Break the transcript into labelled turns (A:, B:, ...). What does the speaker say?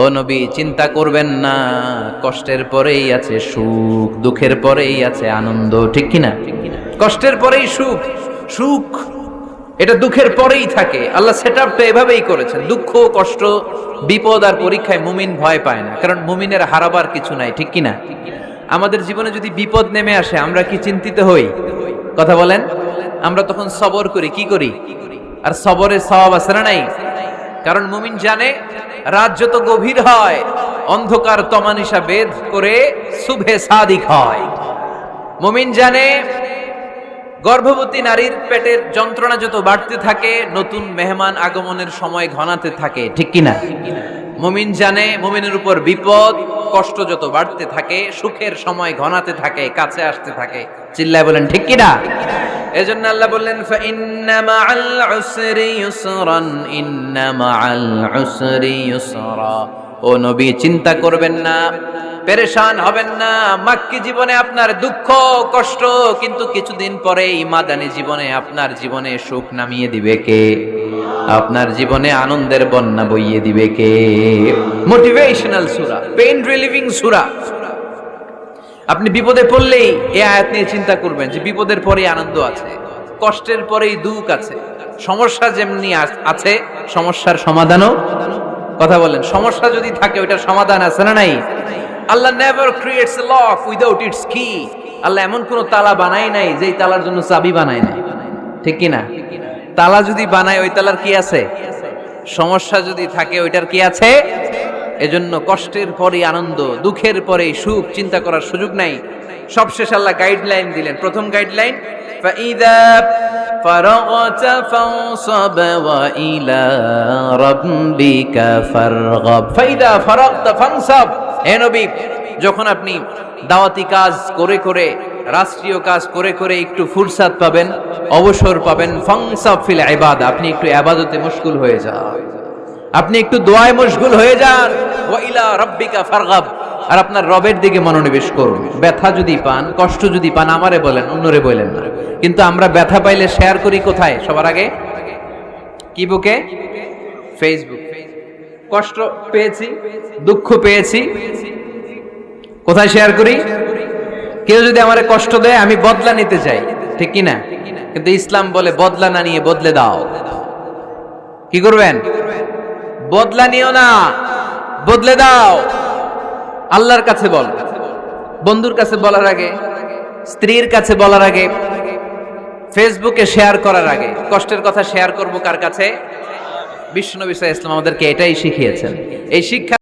A: ও নবী, চিন্তা করবেন না, কষ্টের পরেই আছে সুখ, দুঃখের পরেই আছে আনন্দ, ঠিক কিনা? কষ্টের পরেই সুখ, সুখ এটা দুঃখের পরেই থাকে। আল্লাহ সেটআপটা এভাবেই করেছেন। দুঃখ, কষ্ট, বিপদ আর পরীক্ষায় মুমিন ভয় পায় না, কারণ মুমিনের হারাবার কিছু নাই, ঠিক কিনা? আমাদের জীবনে যদি বিপদ নেমে আসে, আমরা কি চিন্তিত হই? কথা বলেন। আমরা তখন সবর করি, কি করি? আর সবরের সওয়াব আছে না নাই? কারণ মুমিন জানে রাত যত গভীর হয়, অন্ধকার তমানিসা বেদ করে সুবহে সাদিক হয়। মুমিন জানে গর্ভবতী নারীর পেটের যন্ত্রণা যত বাড়তে থাকে, নতুন মেহমান আগমনের সময় ঘনাতে থাকে, ঠিক কিনা? মুমিন জানে মুমিনের উপর বিপদ কষ্ট যত বাড়তে থাকে, সুখের সময় ঘনাতে থাকে, কাছে আসতে থাকে। চিল্লায় বলেন ঠিক কিনা? এজন্য আল্লাহ বললেন ফাইন্না মাআল উসরি ইউসরান, ইন্না মাআল উসরি ইউসরা। ও নবী, চিন্তা করবেন না, পেরেশান হবেন না। মাক্কি জীবনে আপনার দুঃখ কষ্ট, কিন্তু কিছুদিন পরেই মাদানী জীবনে আপনার জীবনে সুখ নামিয়ে দিবে কে? আপনার জীবনে আনন্দের বন্যা বইয়ে দিবে কে? মোটিভেশনাল সূরা, পেইন রিলিভিং সূরা। আপনি বিপদে পড়লেই এই আয়াত নিয়ে চিন্তা করবেন যে বিপদের পরেই আনন্দ আছে, কষ্টের পরেই দুঃখ আছে। সমস্যা যেমনি আছে, সমস্যার সমাধানও। কথা বলেন, সমস্যা যদি থাকে ওইটার সমাধান আছে না নাই? আল্লাহ never creates a lock without its key. আল্লাহ এমন কোন তালা বানায় নাই যেই তালার জন্য চাবি বানায় নাই, ঠিক কিনা? তালা যদি বানায়, ওই তালার কি আছে? সমস্যা যদি থাকে, ওইটার কি আছে? এজন্য কষ্টের পরে আনন্দ, দুঃখের পরে সুখ, চিন্তা করার সুযোগ নাই। সবশেষ আল্লাহ গাইডলাইন দিলেন। প্রথম গাইডলাইন, ফাইদা ফারাগতা ফানসাব ওয়া ইলা রাব্বিকা ফারগাব। ফাইদা ফারাগতা ফানসাব। হে নবী, যখন আপনি দাওয়াতি কাজ করে করে, রাষ্ট্রীয় কাজ করে করে একটু ফুরসাত পাবেন, অবসর পাবেন, ফানসাব ফিল ইবাদা, আপনি একটু ইবাদতে মশগুল হয়ে যান, আপনি একটু দোয়ায় মশগুল হয়ে যান। ওয়া ইলা রাব্বিকা ফারগাব, আর আপনার রবের দিকে মনোনিবেশ করুন। ব্যথা যদি পান, কষ্ট যদি পান, আমারে বলেন, অন্যরে বলেন না। কিন্তু আমরা ব্যথা পাইলে শেয়ার করি কোথায়? সবার আগে কি বুকে? ফেসবুক। কষ্ট পেয়েছি, দুঃখ পেয়েছি, কোথায় শেয়ার করি? কেউ যদি আমারে কষ্ট দেয়, আমি বদলা নিতে চাই, ঠিক কিনা? কিন্তু ইসলাম বলে বদলা না নিয়ে বদলে দাও। কি করবেন? বদলা নিও না, বদলে দাও। আল্লাহর কাছে বল, বন্ধুর কাছে বলার আগে, স্ত্রীর কাছে বলার আগে, ফেসবুকে শেয়ার করার আগে, কষ্টের কথা শেয়ার করব কার কাছে? বিশ্বনবী সাল্লাল্লাহু আলাইহি ওয়াসাল্লাম আমাদেরকে এটাই শিখিয়েছেন। এই শিক্ষা